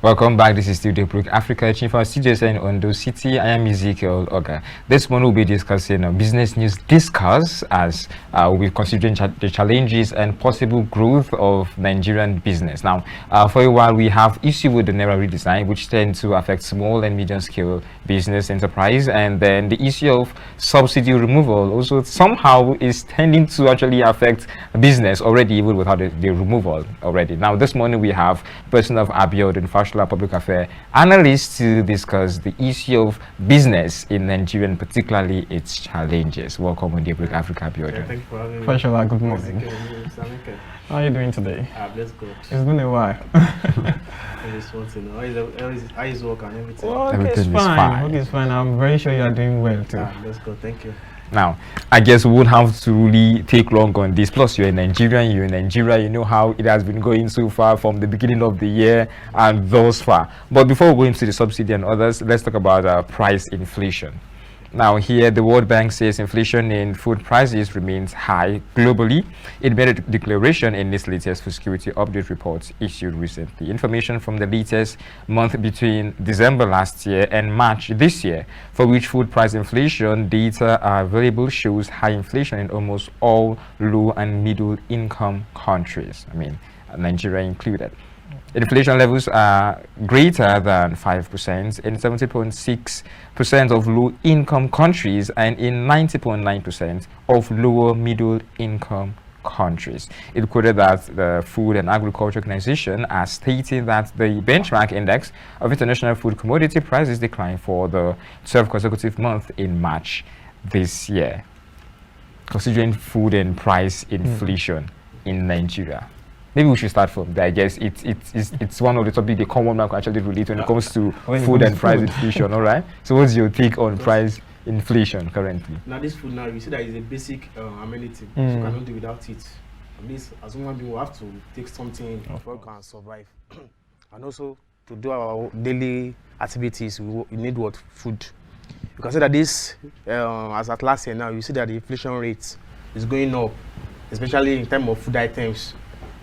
Welcome back. This is still Daybreak Africa, Chief of CJSN Ondo City. I am Ezekiel OGAR. This one will be discussing business news discuss as we're considering the challenges and possible growth of Nigerian business. Now, for a while, we have issue with the NAIRA redesign, which tend to affect small and medium scale business enterprise, and then the issue of subsidy removal also somehow is tending to actually affect business already, even without the removal already. Now, this morning we have person of ABIODUN, FASHOLA Public Affairs Analyst, to discuss the issue of business in Nigeria, and particularly its challenges. Welcome on Daybreak Africa, ABIODUN. Yeah, thank you for having me. FASHOLA, good morning. How are you doing today? Let's go. It's been a while. I just want to know how is work and everything. Well, Everything is is fine. fine. Work is fine. I'm very sure you are doing well too. Let's go. Thank you. Now, I guess we won't have to really take long on this. Plus, you're in Nigeria, you know how it has been going so far from the beginning of the year and thus far. But before we go into the subsidy and others, let's talk about price inflation. Now, here the World Bank says inflation in food prices remains high globally. It made a declaration in its latest food security update report issued recently. Information from the latest month between December last year and March this year, for which food price inflation data are available, shows high inflation in almost all low and middle income countries. I mean, Nigeria included. Inflation levels are greater than 5% in 70.6% of low-income countries and in 90.9% of lower middle-income countries. It quoted that the Food and Agriculture Organization are stating that the benchmark index of international food commodity prices declined for the 12th consecutive month in March this year. Considering food and price inflation in Nigeria. Maybe we should start from there. I guess it's one of the topics the common man can actually relate when it comes to food and price inflation. All right. So what's your take on price inflation currently? Now this food, now you see that is a basic amenity. So you cannot do without it. At least as human beings, we have to take something before we can survive. And also to do our daily activities, we need what? Food. You can say that this, as at last year now, you see that the inflation rate is going up, especially in terms of food items.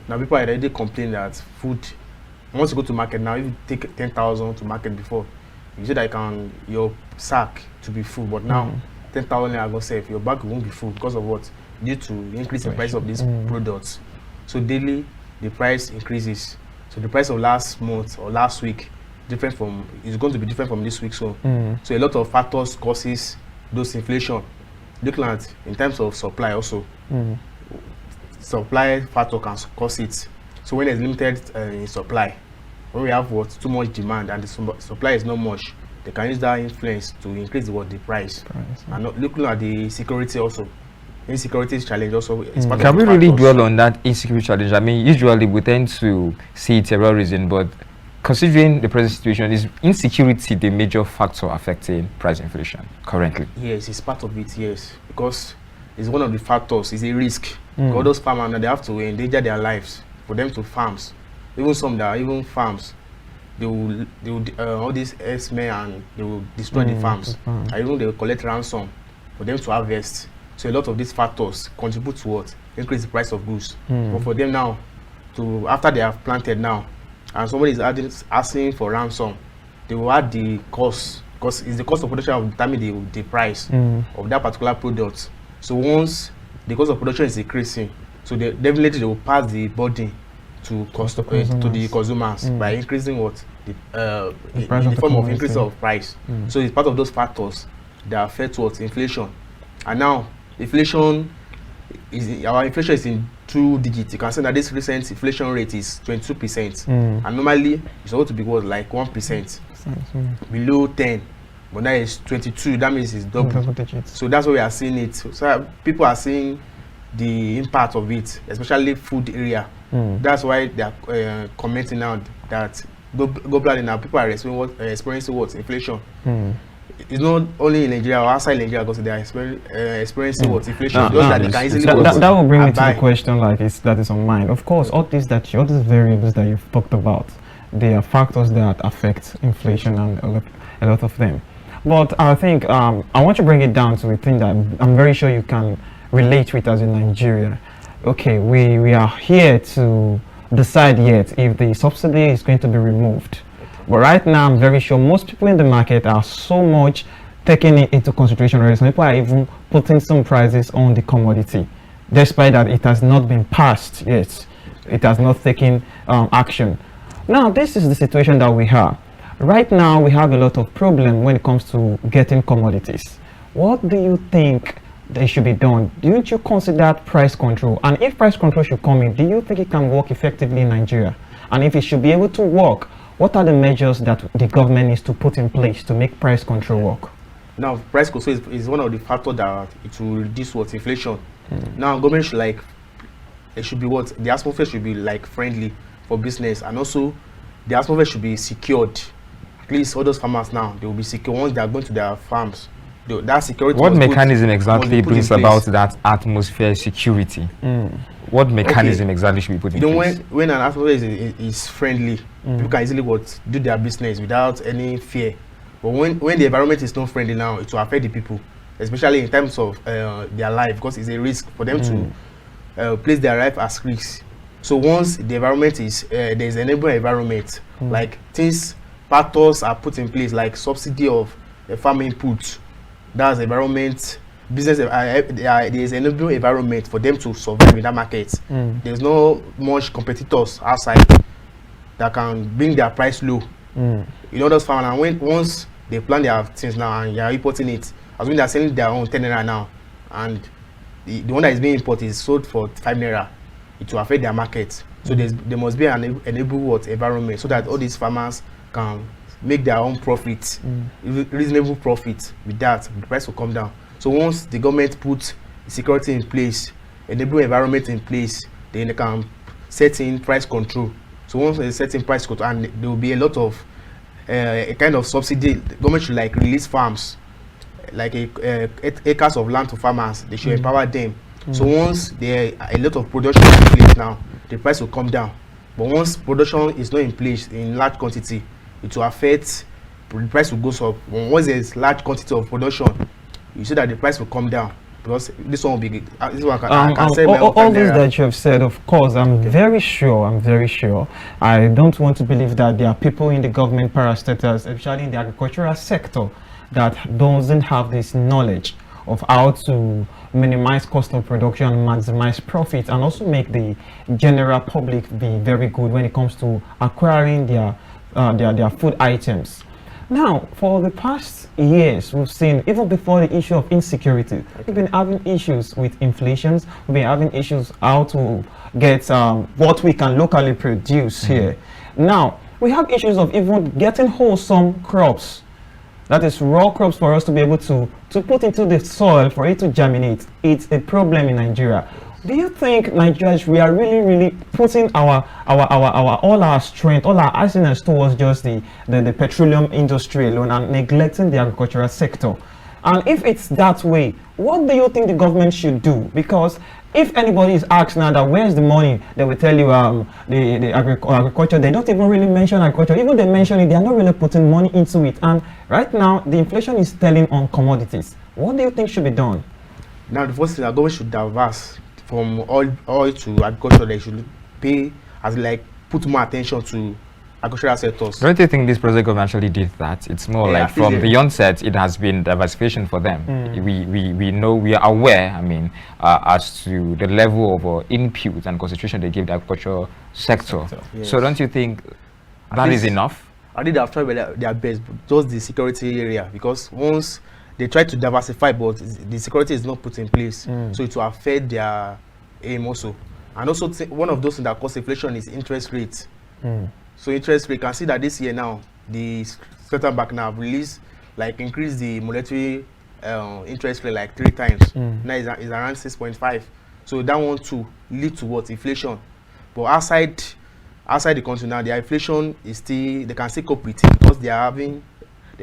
Now people are already complaining that food, once you go to market now, if you take 10,000 to market before, you see that your sack to be full, but now 10,000 are going to save, your bag won't be full because of what? Due to the increase in price of these products. So daily, the price increases. So the price of last month or last week is going to be different from this week. So a lot of factors causes those inflation. Looking at in terms of supply also. Supply factor can cause it. So when there's limited in supply, when we have too much demand and the supply is not much, they can use that influence to increase the price. And looking at the security also, insecurity is challenge also. Can we really dwell on that insecurity challenge? I mean, usually we tend to see terrorism, but considering the present situation, is insecurity the major factor affecting price inflation currently? Yes, it's part of it. Yes, because it's one of the factors. It's a risk. All those farmers, they have to endanger their lives for them to farms. Even some that are even farms, they will all these herdsmen and they will destroy the farms. And even they will collect ransom for them to harvest. So a lot of these factors contribute to what? Increase the price of goods. But for them now, after they have planted now, and somebody is asking for ransom, they will add the cost, because it's the cost of production will determine the price of that particular product. So once the cost of production is increasing, so they will pass the burden to the consumers by increasing what in the form of increase of price. So it's part of those factors that affect what? Inflation. And now our inflation is in 2 digits. You can say that this recent inflation rate is 22%, and normally it's supposed to be what, like 1%, below 10. But now it's 22. That means it's double. So that's why we are seeing it. So people are seeing the impact of it, especially food area. That's why they are commenting now that globally now people are experiencing what? Inflation. It's not only in Nigeria or outside Nigeria because they are experiencing what? Inflation. That will bring me to the question that is on mind. Of course, all these variables that you've talked about, they are factors that affect inflation and a lot of them. But I think I want to bring it down to a thing that I'm very sure you can relate with as in Nigeria. Okay, we are here to decide yet if the subsidy is going to be removed. But right now, I'm very sure most people in the market are so much taking it into consideration already. Some people are even putting some prices on the commodity, despite that it has not been passed yet. It has not taken action. Now, this is the situation that we have. Right now, we have a lot of problem when it comes to getting commodities. What do you think they should be done? Don't you consider price control? And if price control should come in, do you think it can work effectively in Nigeria? And if it should be able to work, what are the measures that the government needs to put in place to make price control work? Now, price control is one of the factors that it will reduce what inflation. Now, government should like, it should be what the atmosphere should be like friendly for business, and also the atmosphere should be secured. At least all those farmers now, they will be secure once they are going to their farms. That security. What mechanism exactly brings about that atmosphere security? What mechanism exactly should be put in place? When an atmosphere is friendly, people can easily do their business without any fear. But when the environment is not friendly now, it will affect the people, especially in terms of their life, because it's a risk for them to place their life as risk. So once the environment is there's an enabling environment, like factors are put in place, like subsidy of farm input. That's environment, business. There's an enabling environment for them to survive in that market. There's no much competitors outside that can bring their price low. You know those farmers, and once they plan their things now and they are importing it, as when they are selling their own 10 naira now, and the one that is being imported is sold for 5 naira, it will affect their market. So there must be an enable environment so that all these farmers can make their own profit, reasonable profit. With that, the price will come down. So once the government puts security in place, enable environment in place, then they can set in price control. So once they set in price control, and there will be a lot of a kind of subsidy, the government should like release farms, like acres of land to farmers. They should empower them. So once there are a lot of production in place now, the price will come down. But once production is not in place in large quantity, it will affect, the price will go up. Once there is large quantity of production, you see that the price will come down, because this one will be this one I can say all this that you have said. Of course, I'm very sure. I don't want to believe that there are people in the government parastatals, especially in the agricultural sector, that doesn't have this knowledge of how to minimize cost of production, maximize profit, and also make the general public be very good when it comes to acquiring their food items. Now, for the past years, we've seen, even before the issue of insecurity, we've been having issues with inflations, we've been having issues how to get what we can locally produce here. Now, we have issues of even getting wholesome crops, that is raw crops, for us to be able to put into the soil for it to germinate. It's a problem in Nigeria. Do you think Nigeria, we are really putting all our strength, all our arsenals towards just the petroleum industry alone and neglecting the agricultural sector? And if it's that way, what do you think the government should do? Because if anybody is asked now that where's the money, they will tell you the agriculture. They don't even really mention agriculture. Even they mention it, they are not really putting money into it. And right now, the inflation is telling on commodities. What do you think should be done? Now, the first thing, the government should diverse from oil to agriculture. They should pay, as like put more attention to agricultural sectors. Don't you think this project government actually did that? It's more like from the onset, it has been diversification for them. We know, we are aware, I mean, as to the level of input and concentration they give the agricultural sector. Yes. So don't you think that is enough? I think they have tried their best, just the security area, because once they try to diversify, but the security is not put in place, so it will affect their aim also. And also, one of those things that cause inflation is interest rates. So interest rate, you can see that this year now, the central bank now released, like increased the monetary interest rate like 3 times. Now it's around 6.5. So that one too lead to what? Inflation. But outside the country now, their inflation is still, they can still cope with it, because they are having,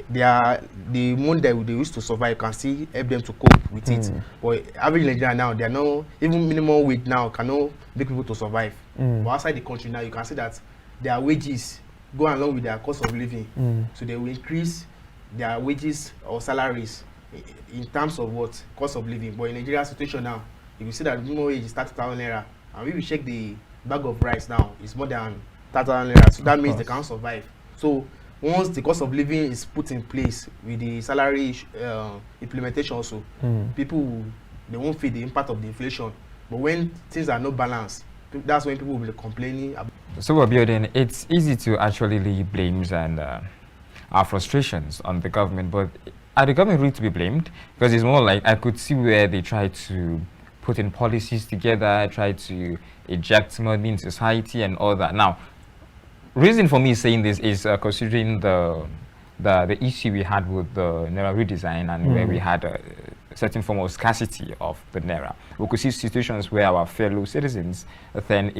the money that they used to survive can still help them to cope with it. But average Nigeria now, they are no, even minimum wage now cannot make people to survive. But outside the country now, you can see that their wages go along with their cost of living. So they will increase their wages or salaries in terms of what? Cost of living. But in Nigeria's situation now, you will see that minimum wage is 30,000 naira. And if we check the bag of rice now, it's more than 30,000 naira. So that means they can't survive. So once the cost of living is put in place with the salary implementation also, people they won't feel the impact of the inflation. But when things are not balanced, that's when people will be complaining. So Abiodun, it's easy to actually lay blames and our frustrations on the government, but are the government really to be blamed? Because it's more like I could see where they try to put in policies together, try to eject money in society and all that. Now, reason for me saying this is considering the issue we had with the NAIRA redesign and where we had a certain form of scarcity of the NAIRA. We could see situations where our fellow citizens then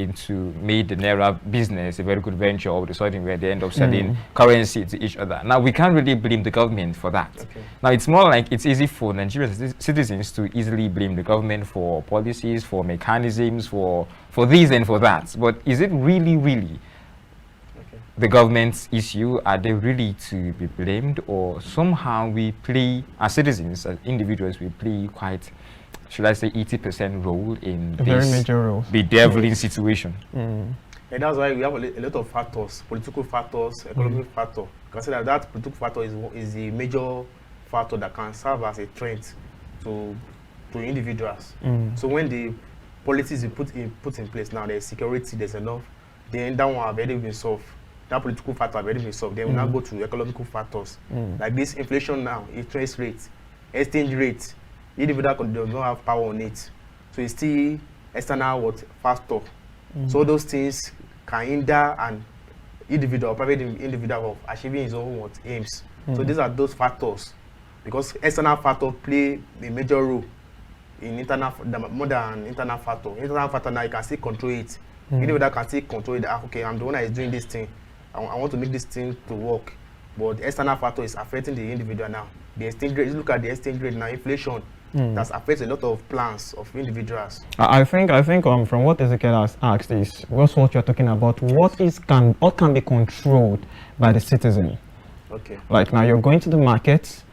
made the NAIRA business a very good venture all of a sudden where they end up selling currency to each other. Now, we can't really blame the government for that. Okay. Now, it's more like it's easy for Nigerian citizens to easily blame the government for policies, for mechanisms, for this and for that. But is it really the government's issue? Are they really to be blamed, or somehow we play, as citizens, as individuals, we play quite, should I say, 80% role in a very major role, bedeviling situation? And that's why we have a lot of factors, political factors, economic factor. Consider that political factor is a major factor that can serve as a threat to individuals. So when the policies are put in place now, there's security, there's enough, then that one have already been solved. That political factor have already been solved. Then we now go to economical factors like this inflation now, interest rates, exchange rates. Individual does not have power on it, so it's still external factor. So those things can hinder an individual, private individual, of achieving his own aims. So these are those factors, because external factor play a major role in more than internal factor. Internal factor now you can still control it. Individual can still control it. Okay, I'm the one that is doing this thing. I want to make this thing to work, but the external factor is affecting the individual now. The exchange rate, look at the exchange rate now, inflation, that's affects a lot of plans of individuals. I think from what Ezekiel has asked is what's what you're talking about. What can be controlled by the citizen? Okay. Like now you're going to the market.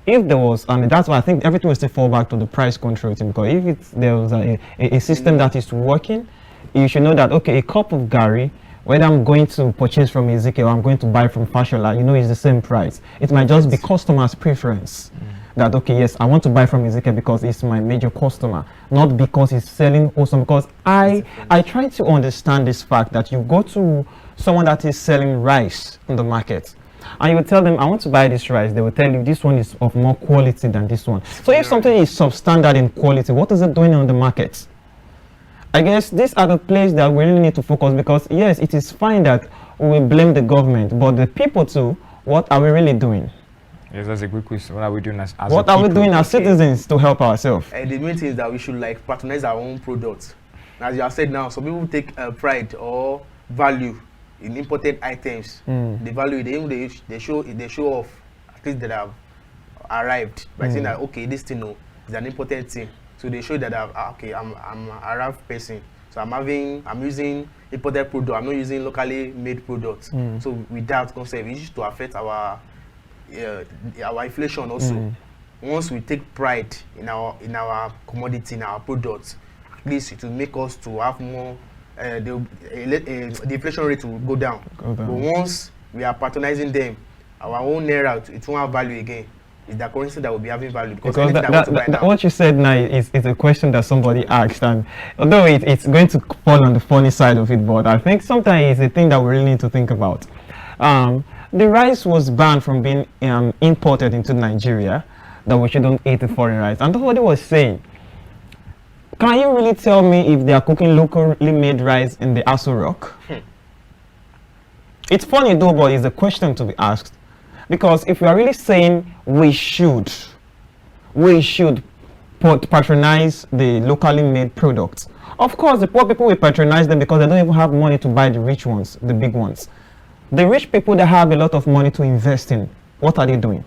If there was, and that's why I think everything will still fall back to the price control thing, because if there was a system that is working, you should know that, okay, a cup of Gary, whether I'm going to purchase from Ezekiel or I'm going to buy from Fashola, you know, it's the same price. It might just be customer's preference. That, okay, yes, I want to buy from Ezekiel because it's my major customer, not because he's selling awesome. Because I try to understand this fact that you go to someone that is selling rice on the market, and you will tell them, I want to buy this rice. They will tell you this one is of more quality than this one. So if something is substandard in quality, what is it doing on the market? I guess these are the places that we really need to focus, because yes, it is fine that we blame the government, but the people too, what are we really doing? Yes, that's a good question. What are we doing as what are we doing as citizens to help ourselves? The main thing is that we should like patronize our own products. As you have said now, some people take pride or value in imported items. They value it, they show off at least that have arrived by saying that, okay, this thing is an imported thing. So they show that okay, I'm an Arab person, so I'm using imported product. I'm not using locally made products. So with that concept, it used to affect our inflation also. Once we take pride in our commodity, in our products, at least it will make us to have more. The inflation rate will go down. But once we are patronizing them, our own NAIRA, it won't have value again. It's the currency that will be having value, because what you said now is a question that somebody asked, and although it's going to fall on the funny side of it, but I think sometimes it's a thing that we really need to think about. The rice was banned from being imported into Nigeria, that we shouldn't eat the foreign rice, and that's what he was saying. Can you really tell me if they are cooking locally made rice in the Aso Rock? It's funny though, but it's a question to be asked. Because if we are really saying we should patronize the locally made products, of course the poor people will patronize them because they don't even have money to buy the rich ones, the big ones. The rich people that have a lot of money to invest in, what are they doing?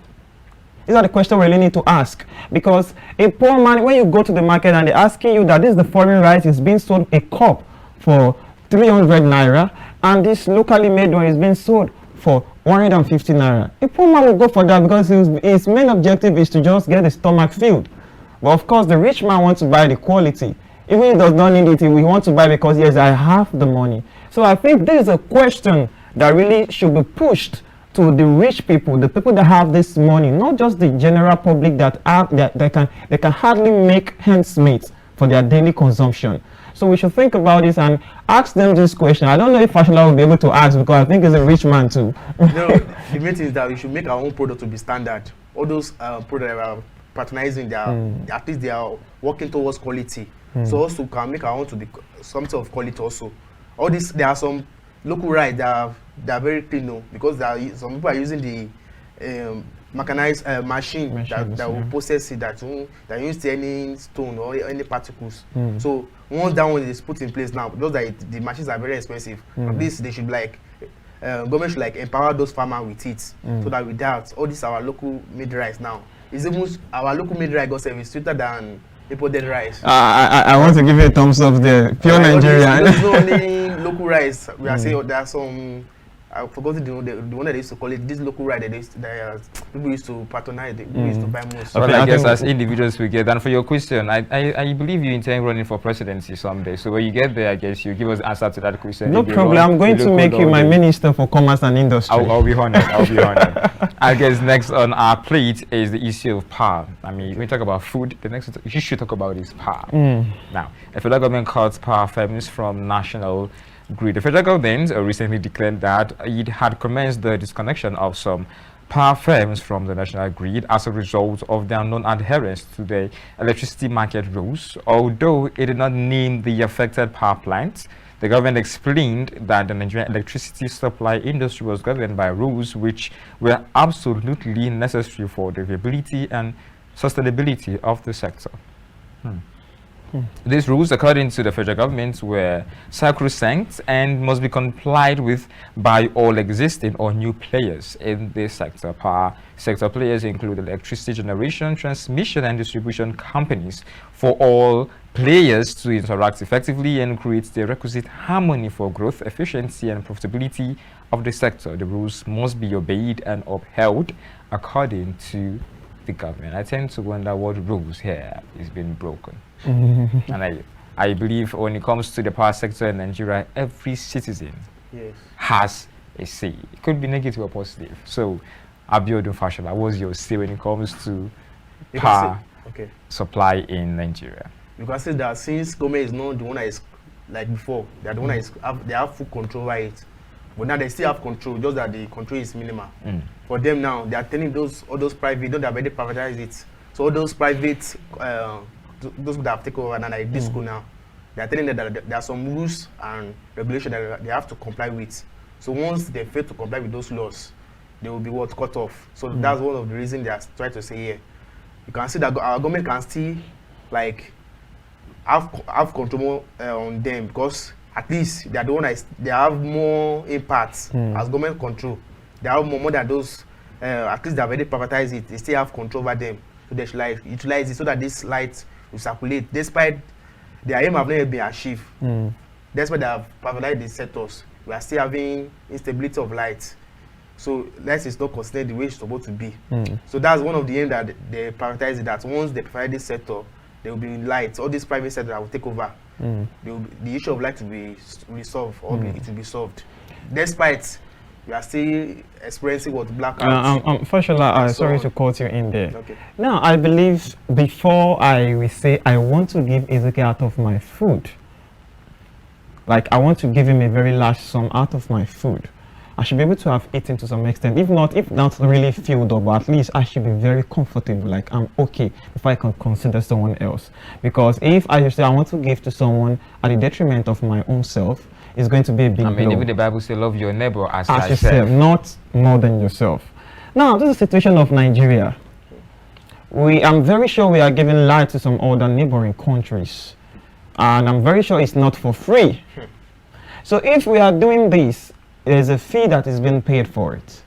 These are the questions we really need to ask. Because a poor man, when you go to the market and they're asking you that this is the foreign rice is being sold a cup for 300 naira, and this locally made one is being sold for 150 naira. A poor man will go for that because his main objective is to just get his stomach filled. But of course, the rich man wants to buy the quality. Even if he does not need it, he wants to buy because, yes, I have the money. So I think this is a question that really should be pushed to the rich people, the people that have this money, not just the general public that they can hardly make ends meet for their daily consumption. So we should think about this and ask them this question. I don't know if Fashola will be able to ask, because I think he's a rich man too. No, the main thing is that we should make our own product to be standard. All those products that are patronizing, they are, at least they are working towards quality. So also can make our own to be something of quality also. All this, there are some local rice that are very clean, no, because there are, some people are using the mechanized machine that will process it, that use any stone or any particles. So once that one is put in place now, because the machines are very expensive, at least they should like government should like empower those farmers with it, so that with that, all this our local made rice now is even our local made rice got is sweeter than imported rice. I want to give you a thumbs up there. Pure Nigerian. There's no only local rice. We are saying there are some. I forgot the one that they used to call it. This local rice that people used to patronize. People used to buy most. Well, I guess as individuals we get. And for your question, I believe you intend running for presidency someday. So when you get there, I guess you give us answer to that question. No problem. I'm going to make you my minister for commerce and industry. I'll be honored. I'll be honored. I guess next on our plate is the issue of power. I mean, when we talk about food, the next you should talk about is power. Now, the federal government cuts power firms from national grid. The federal government recently declared that it had commenced the disconnection of some power firms from the national grid as a result of their non-adherence to the electricity market rules. Although it did not name the affected power plants, the government explained that the Nigerian electricity supply industry was governed by rules which were absolutely necessary for the viability and sustainability of the sector. These rules, according to the federal government, were sacrosanct and must be complied with by all existing or new players in this sector. Power sector players include electricity generation, transmission and distribution companies. For all players to interact effectively and create the requisite harmony for growth, efficiency and profitability of the sector, the rules must be obeyed and upheld according to the government. I tend to wonder what rules here is being broken. And I believe when it comes to the power sector in Nigeria, every citizen has a say. It could be negative or positive. So, ABIODUN, FASHOLA, what's your say when it comes to power supply in Nigeria? You can say that since government is not the one that is like before, they are the one that is they have full control over it. But now they still have control, just that the control is minimal. For them now, they are telling all those private, don't have already privatized it. So all those private, those that have taken over now, like this school now, they are telling them that there are some rules and regulations that they have to comply with. So once they fail to comply with those laws, they will be cut off. So that's one of the reasons they are trying to say here. You can see that our government can still like have control on them, because at least they are the one that they have more impact as government control. They have more than those. At least they have already privatized it. They still have control over them, so they should like utilize it so that this light will circulate. Despite their aim have never been achieved, despite they have privatized the sectors, we are still having instability of light. So light is not considered the way it's supposed to be. So that's one of the aims that they privatize it. That once they privatize this sector, there will be light. All these private sectors that will take over. The issue of light will be resolved, or it will be solved. Despite we are still experiencing what blackouts. Fashola, sorry to cut you in there. Now, I believe before I will say I want to give Ezekiel out of my food, like I want to give him a very large sum out of my food, I should be able to have eaten to some extent. If not really filled up, but at least I should be very comfortable, like I'm okay if I can consider someone else. Because if I say I want to give to someone at the detriment of my own self, it's going to be a big blow. Even the Bible says love your neighbor as yourself, not more than yourself. Now, this is the situation of Nigeria. I'm very sure we are giving light to some other neighboring countries. And I'm very sure it's not for free. So if we are doing this, there's a fee that is being paid for it.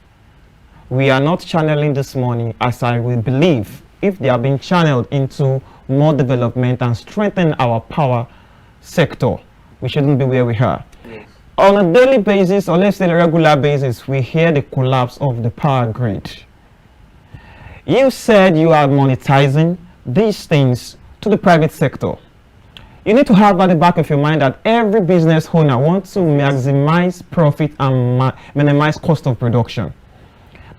We are not channeling this money, as I will believe, if they are being channeled into more development and strengthen our power sector, we shouldn't be where we are. On a daily basis, or let's say a regular basis, we hear the collapse of the power grid. You said you are monetizing these things to the private sector. You need to have at the back of your mind that every business owner wants to maximize profit and minimize cost of production.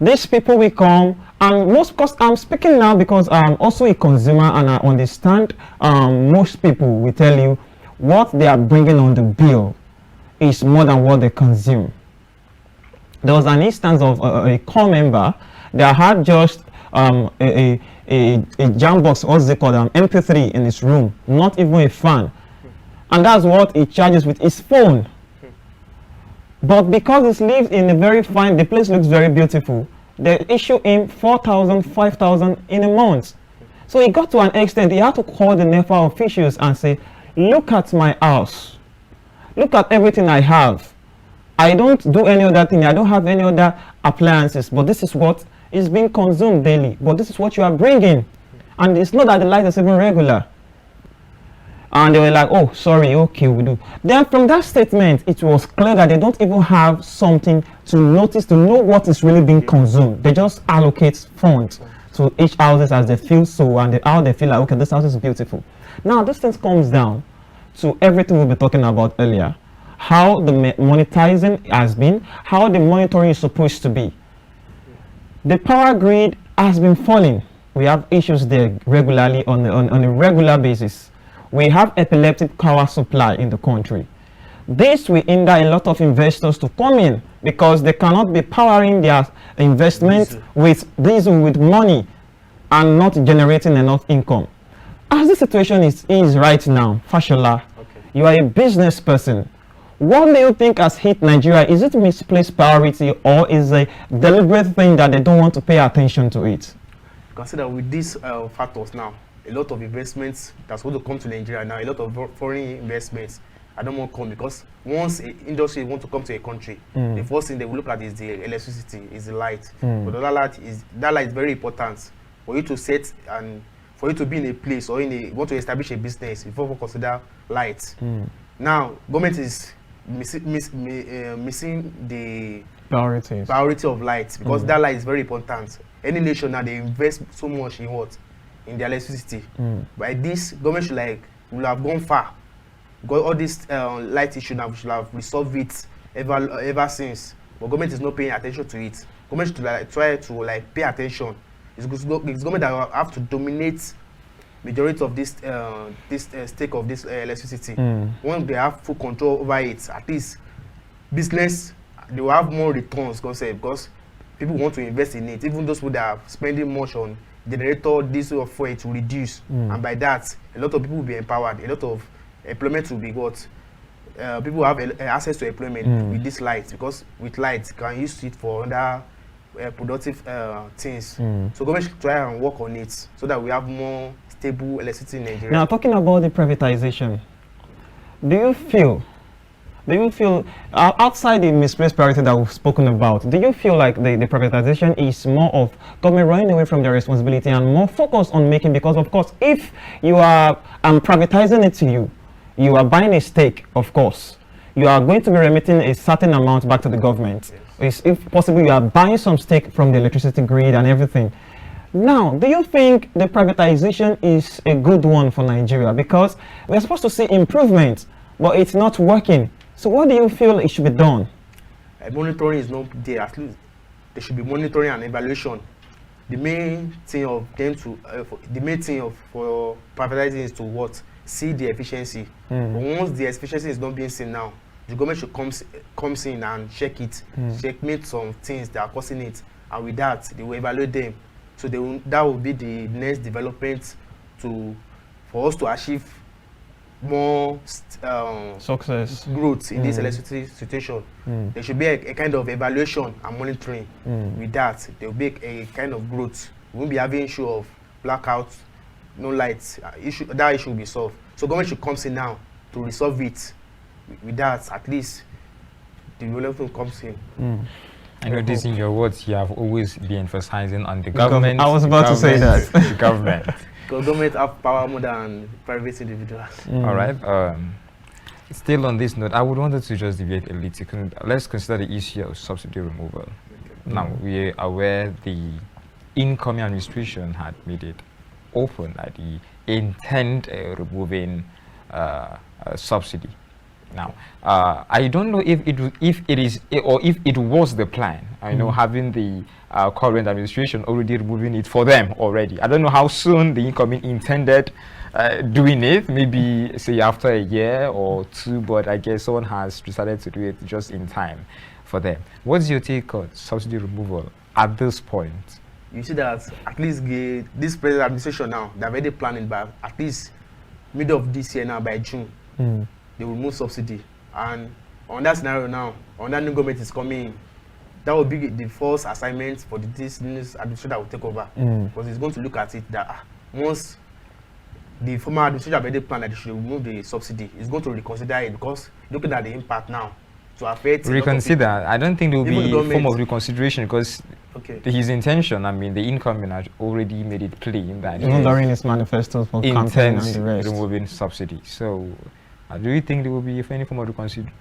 These people will come, and most, because I'm speaking now because I'm also a consumer and I understand most people will tell you what they are bringing on the bill is more than what they consume. There was an instance of a core member that had just a jam box, what's they called, MP3 in his room, not even a fan, and that's what he charges with his phone. But because he lives in a very fine, the place looks very beautiful, they issue him 4,000, 5,000 in a month. So he got to an extent, he had to call the NEPA officials and say, look at my house, look at everything I have. I don't do any other thing, I don't have any other appliances, but this is what is being consumed daily, but this is what you are bringing. And it's not that the light is even regular. And they were like, oh, sorry, okay, we do. Then from that statement, it was clear that they don't even have something to notice, to know what is really being consumed. They just allocate funds to each houses as they feel so, and how they feel like, okay, this house is beautiful. Now, this thing comes down to everything we've been talking about earlier. How the monetizing has been, how the monitoring is supposed to be. The power grid has been falling. We have issues there regularly on a regular basis. We have epileptic power supply in the country. This will hinder a lot of investors to come in because they cannot be powering their investment with diesel, with money, and not generating enough income. As the situation is right now, Fashola, you are a business person. What do you think has hit Nigeria? Is it misplaced priority, or is a deliberate thing that they don't want to pay attention to it? Consider with these factors now, a lot of investments that's going to come to Nigeria now, a lot of foreign investments, I don't want to come, because once an industry wants to come to a country, the first thing they will look at is the electricity, is the light. But that light is very important for you to set, and for you to be in a place or want to establish a business before we consider light. Now, government is missing the priority of light, because that light is very important. Any nation now, they invest so much in what? In the electricity. By this, government will have gone far. Because all this light issue now, we should have resolved it ever since. But government is not paying attention to it. Government should try to pay attention. It's government that will have to dominate majority of this stake of this electricity. Once they have full control over it, at least business, they will have more returns, because people want to invest in it. Even those who are spending much on generator, diesel, or fuel, to reduce, and by that, a lot of people will be empowered. A lot of employment will be got. People have access to employment with this light, because with light, you can use it for other productive things. So government should try and work on it so that we have more stable electricity in Nigeria. Now, talking about the privatization, do you feel outside the misplaced priority that we've spoken about, do you feel like the privatization is more of government running away from their responsibility and more focused on making, because of course, if you are privatizing it to you, you are buying a stake, of course, you are going to be remitting a certain amount back to the government. Yes. If possible, you are buying some stake from the electricity grid and everything. Now, do you think the privatization is a good one for Nigeria? Because we're supposed to see improvement, but it's not working. So what do you feel it should be done? Monitoring is not there. At least there should be monitoring and evaluation. The main thing for privatizing is to what? See the efficiency. But once the efficiency is not being seen now, the government should come in and check it, checkmate some things that are causing it, and with that, they will evaluate them. So that will be the next development for us to achieve more success, growth in this electricity situation. There should be a kind of evaluation and monitoring. With that, there will be a kind of growth. We won't be having issue of blackouts, no lights. That issue will be solved. So government should come in now to resolve it. With that, at least the development comes in. I know this in your words, you have always been emphasizing on the government. I was about to say that. The government. Because government have power more than private individuals. All right. Still on this note, I would want to just deviate a little. Let's consider the issue of subsidy removal. Now, we are aware the incoming administration had made it open that the intend removing subsidy. Now, I don't know if it is or if it was the plan. I know having the current administration already removing it for them already. I don't know how soon the incoming intended doing it. Maybe say after a year or two, but I guess someone has decided to do it just in time for them. What's your take on subsidy removal at this point? You see that at least this present administration now, they're already planning by at least middle of this year now, by June, they will remove subsidy. And on that scenario now, on that new government is coming in, that will be the first assignment for this new administration that will take over. Because it's going to look at it that once the former administration already planned that they should remove the subsidy, it's going to reconsider it because looking at the impact now, to affect reconsider. I don't think there will be a form of reconsideration because his intention, I mean, the incoming had already made it plain that even during his manifesto for campaign and the rest, removing subsidy. So, do you think there will be any form of consideration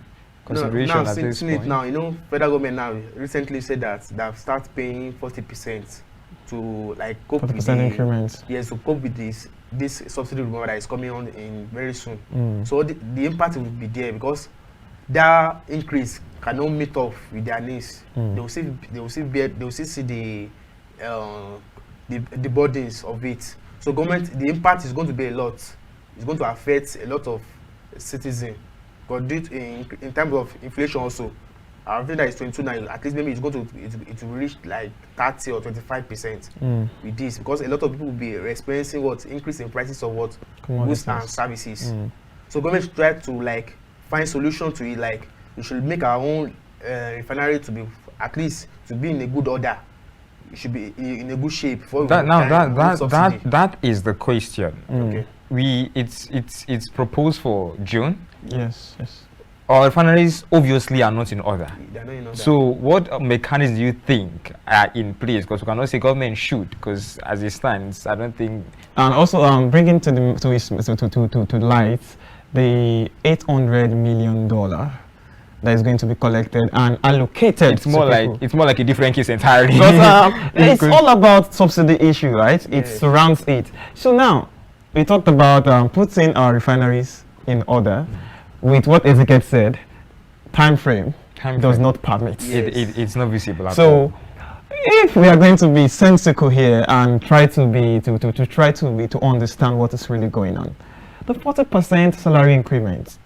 now, at this point? Now, you know, federal government now recently said that they've started paying 40% to like cope with the increments. Yes, to cope with this subsidy removal that is coming on in very soon. So the impact will be there because that increase cannot meet up with their needs. They will still see the burdens of it. So government, the impact is going to be a lot. It's going to affect a lot of citizens. But due to, in terms of inflation also, I think that is 22 now. At least maybe it's going to it will reach like 30 or 25% with this because a lot of people will be experiencing what increase in prices of what goods and services. So government should try to like find solution to it. Like we should make our own refinery to be at least to be in a good order. It should be in a good shape. That is the question. Okay. It's proposed for June. Yes. Our refineries obviously are not in order. They're not in order. So what mechanisms do you think are in place? Because we cannot say government should, because as it stands, I don't think. And also bringing to light the $800 million that is going to be collected and allocated. It's more like a different case entirely. But it's all about subsidy issue, right? It surrounds it. So now we talked about putting our refineries in order. With what Ezekiel said, time frame does not permit. It's not visible at So all. if we are going to be sensible here and try to understand what is really going on, the 40% salary increment,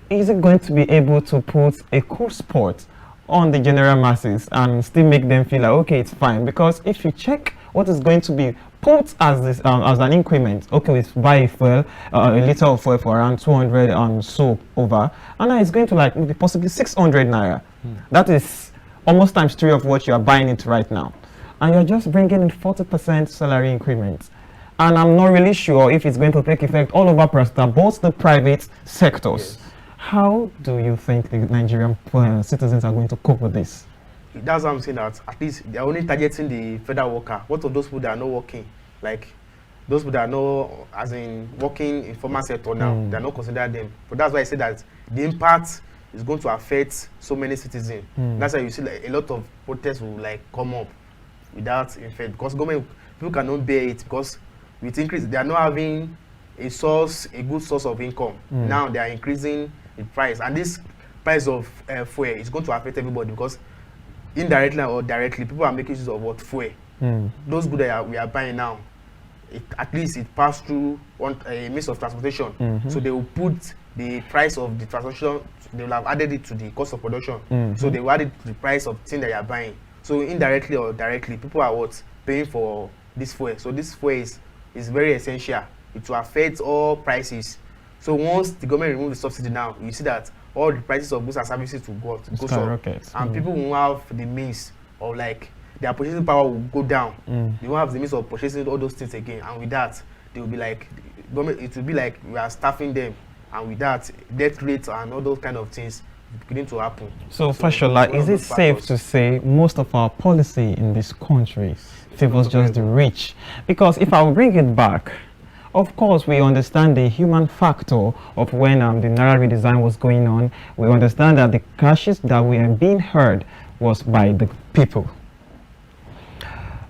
is it going to be able to put a cool spot on the general masses and still make them feel like, okay, it's fine? Because if you check what is going to be put as an increment, okay, we buy a fuel, a liter of fuel for around 200 so over, and now it's going to like maybe possibly 600 naira. That is almost times 3 of what you are buying it right now, and you're just bringing in 40% salary increment. And I'm not really sure if it's going to take effect all over both the private sectors. How do you think the Nigerian citizens are going to cope with this? That's what I'm saying, that at least they're only targeting the federal worker. What of those people that are not working? Like those people that are not, as in working in formal sector now, they're not considered them. But that's why I say that the impact is going to affect so many citizens. That's why you see like, a lot of protests will like come up without effect because government people cannot bear it because with increase they are not having a good source of income. Now they are increasing the price, and this price of fuel is going to affect everybody because indirectly or directly, people are making use of what fuel. Those goods that we are buying now, at least it passed through a means of transportation. So they will put the price of the transportation, they will have added it to the cost of production. So they will add it to the price of thing that you are buying. So indirectly or directly, people are what paying for this fuel. So this fuel is very essential. It will affect all prices. So once the government removes the subsidy now, you see that all the prices of goods and services will go up, and people won't have the means of like their purchasing power will go down. They won't have the means of purchasing all those things again, and with that they will be like government. It will be like we are staffing them, and with that death rates and all those kind of things beginning to happen. So Fashola, is it safe to say most of our policy in this country favors just the rich? Because if I will bring it back, of course, we understand the human factor of when the NAIRA redesign was going on. We understand that the crashes that were being heard was by the people.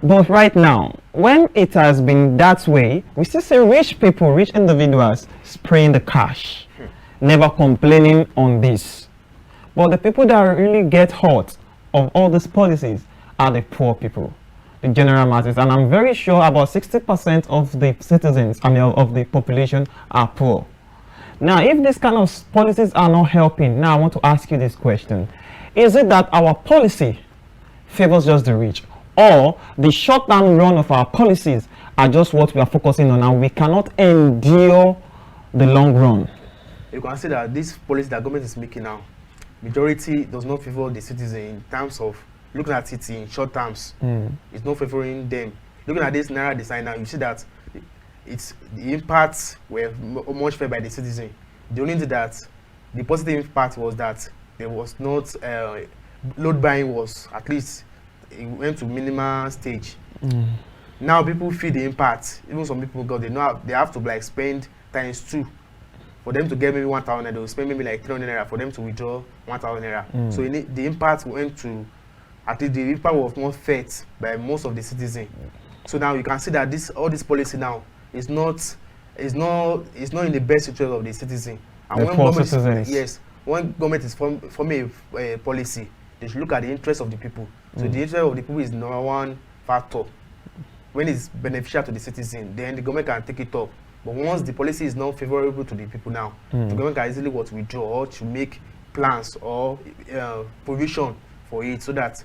But right now, when it has been that way, we still see rich people, rich individuals spraying the cash. never complaining on this. But the people that really get hurt of all these policies are the poor people, the general masses. And I'm very sure about 60% of the citizens, of the population are poor. Now, if these kind of policies are not helping, now I want to ask you this question. Is it that our policy favors just the rich, or the short-term run of our policies are just what we are focusing on and we cannot endure the long run? You can see that this policy that government is making now, majority does not favor the citizen in terms of looking at it in short terms. It's not favoring them. Looking at this NAIRA design now, you see that the impacts were much felt by the citizen. The only thing that the positive impact was that there was not load buying was at least it went to minimal stage. Now people feel the impact. Even some people they have to like spend ×2 for them to get maybe 1,000 naira. They will spend maybe like 300 naira for them to withdraw 1,000 naira. So the impact went to, at least the impact was not felt by most of the citizens. So now you can see that all this policy now is not in the best interest of the citizen. And when government is forming a policy, they should look at the interest of the people. So the interest of the people is number one factor. When it's beneficial to the citizen, then the government can take it up. But once the policy is not favorable to the people now, the government can easily withdraw or to make plans or provision for it, so that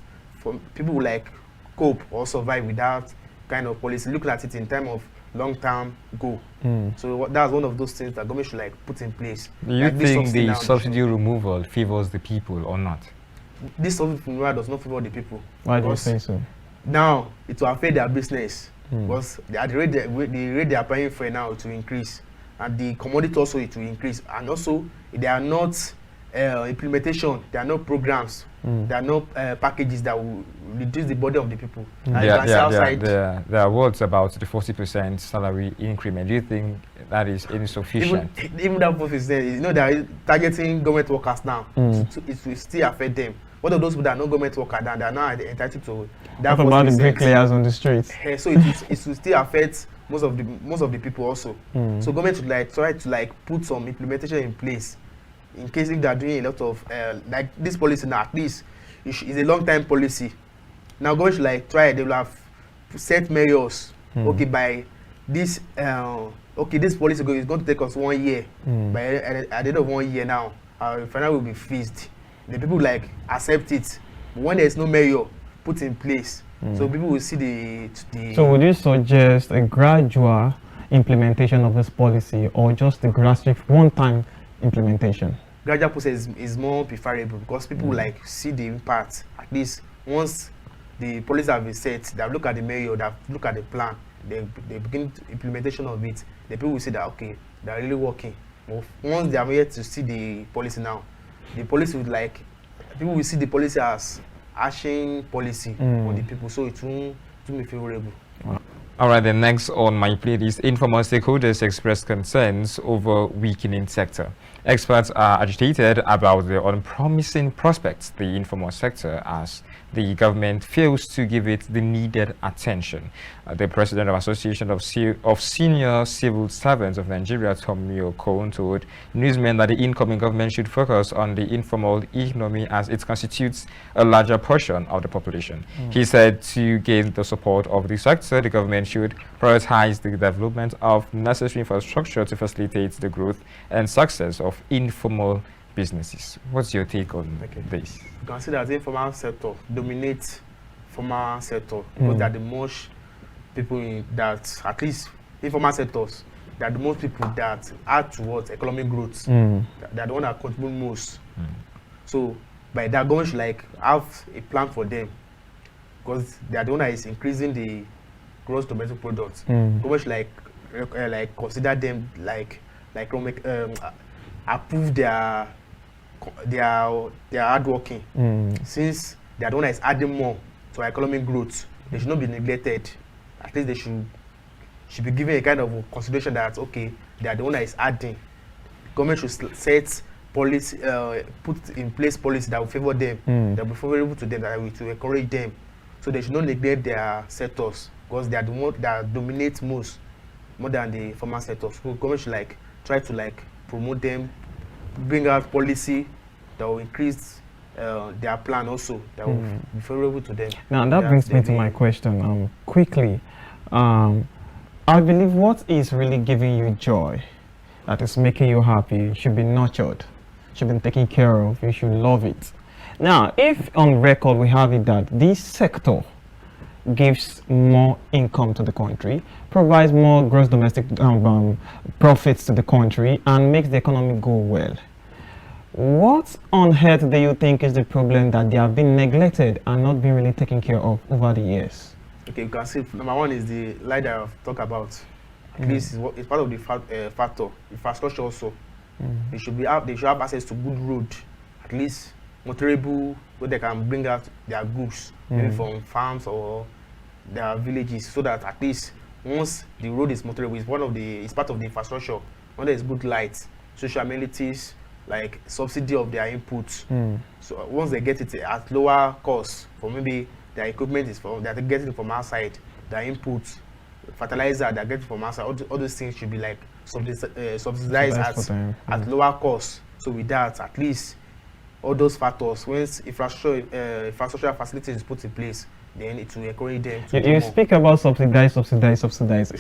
people will like cope or survive without kind of policy. Looking at it in terms of long-term goal. So that's one of those things that government should like put in place. Do you think the subsidy removal favors the people or not? This subsidy removal does not favor the people. Why do you say so? Now it will affect their business. Because the rate they are paying for now to increase, and the commodity also it will increase, and also there are not implementation, there are no programs, there are no packages that will reduce the burden of the people. There are words about the 40% salary increment. Do you think that is insufficient? Even that 40%, you know, they are targeting government workers now, so it will still affect them. What of those people that are not government workers that are now entitled to that? What about the bricklayers on the streets? So it will still affect most of the people also. So government should like try to like put some implementation in place in case if they are doing a lot of like this policy now. At least it's a long-time policy. Now government should like try. They will have set measures. Okay, by this this policy is going to take us 1 year. By at the end of 1 year now, our finance will be fixed. The people like accept it. But when there is no measure put in place, so people will see the. So would you suggest a gradual implementation of this policy, or just a gradual one-time implementation? Gradual process is more preferable, because people will like see the impact. At least once the policy have been set, they look at the measure, they look at the plan, they begin implementation of it. The people will see that okay, they are really working. But once they are yet to see the policy now, the policy would like, people will see the policy as ashing policy on the people, so it won't be favorable. Wow. All right, then next on my playlist, informal stakeholders express concerns over weakening sector. Experts are agitated about the unpromising prospects the informal sector as the government fails to give it the needed attention. The president of Association of Senior Civil Servants of Nigeria, Tomio Kohn, told newsmen that the incoming government should focus on the informal economy as it constitutes a larger portion of the population. He said to gain the support of the sector, the government should prioritize the development of necessary infrastructure to facilitate the growth and success of informal businesses. What's your take on this? You can see that the informal sector dominates formal sector, because there are the most people in that, at least informal sectors, there are the most people that add towards economic growth. They are the one that contribute most. So by that, government should like have a plan for them, because they are the one that is increasing the gross domestic product. Government should like consider them like approve their hard working, since they are the one that is adding more to our economic growth. They should not be neglected. At least they should be given a kind of consideration that okay, they are the one that is adding. Government should set policy, put in place policy that will favor them, that will be favorable to them, that will to encourage them. So they should not neglect their sectors, because they are the one that dominate more than the formal sectors. So government should like try to like promote them bring out policy that will increase their plan also, that will be favorable to them. Now that brings me to my question quickly. I believe what is really giving you joy, that is making you happy, should be nurtured, should be taken care of, you should love it. Now, if on record we have it that this sector gives more income to the country, provides more gross domestic profits to the country, and makes the economy go well, what on earth do you think is the problem that they have been neglected and not been really taken care of over the years? Okay, you can see number one is the light that I've talked about. At least it's part of the factor. Infrastructure also. They should have access to good road, at least motorable, where they can bring out their goods, maybe from farms or their villages, so that at least once the road is motorable, it's part of the infrastructure. When there is good light, social amenities like subsidy of their inputs. So once they get it at lower cost, for maybe their equipment is from, they're getting it from outside, their inputs, fertilizer, they're getting from outside, all those things should be like subsidized at lower cost. So with that, at least all those factors, once infrastructure facilities is put in place, then it will encourage them to you speak about subsidize.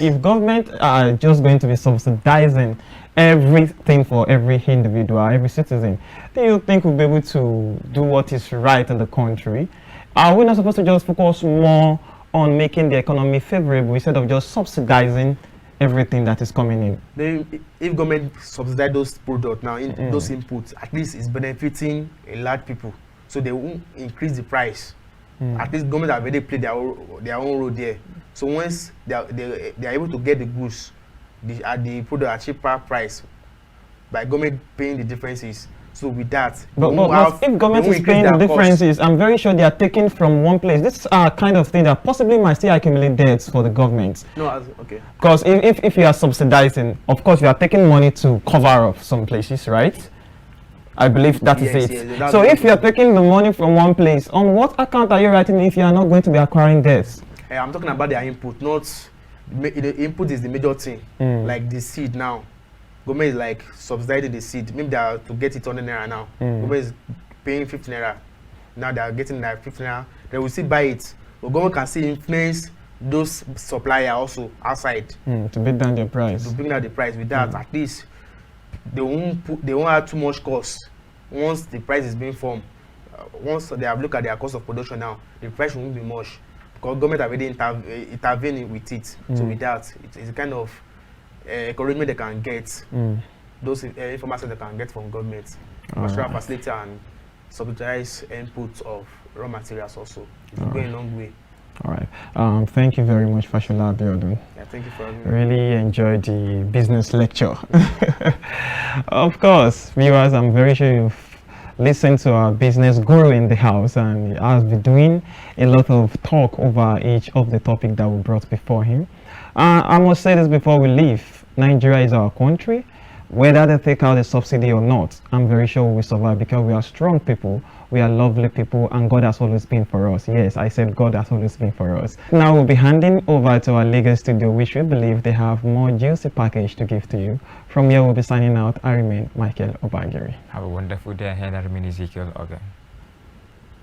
If government are just going to be subsidizing everything for every individual, every citizen, do you think we'll be able to do what is right in the country? Are we not supposed to just focus more on making the economy favorable instead of just subsidizing everything that is coming in? Then, if government subsidize those products now, those inputs, at least it's benefiting a large people, so they won't increase the price. At least government have already played their own role there. So once they are able to get the goods at the product at cheaper price by government paying the differences. So with that, but if government is paying the differences, I'm very sure they are taking from one place. This are kind of thing that possibly might still accumulate debts for the government. No, okay. Because if you are subsidizing, of course you are taking money to cover up some places, right? I believe that is it. Yes, so if you are taking the money from one place, on what account are you writing if you are not going to be acquiring debts? I'm talking about their input, not the input is the major thing. Like the seed now. Government is like subsidizing the seed. Maybe they are to get it on naira now. Government is paying 50 naira. Now they are getting like 50 naira. They will still buy it. But government can still influence those suppliers also outside. To bring down their price. To bring down the price. With that, at least they won't have too much cost. Once the price is being formed, once they have looked at their cost of production now, the price won't be much. Because government have already intervened with it. So with that, it's a kind of encouragement they can get, those information they can get from government, industrial facility and subsidized inputs of raw materials also. It will go a long way. All right. Thank you very much, Fashola ABIODUN. Yeah, thank you for having me. Really enjoyed the business lecture. Of course, viewers, I'm very sure you've listened to our business guru in the house, and he has been doing a lot of talk over each of the topic that we brought before him. I must say this before we leave. Nigeria is our country. Whether they take out the subsidy or not, I'm very sure we will survive because we are strong people, we are lovely people, and God has always been for us. Yes, I said God has always been for us. Now we'll be handing over to our legal studio, which we believe they have more juicy package to give to you. From here, we'll be signing out. I remain Michael Obagiri. Have a wonderful day ahead. I remain Ezekiel. Okay.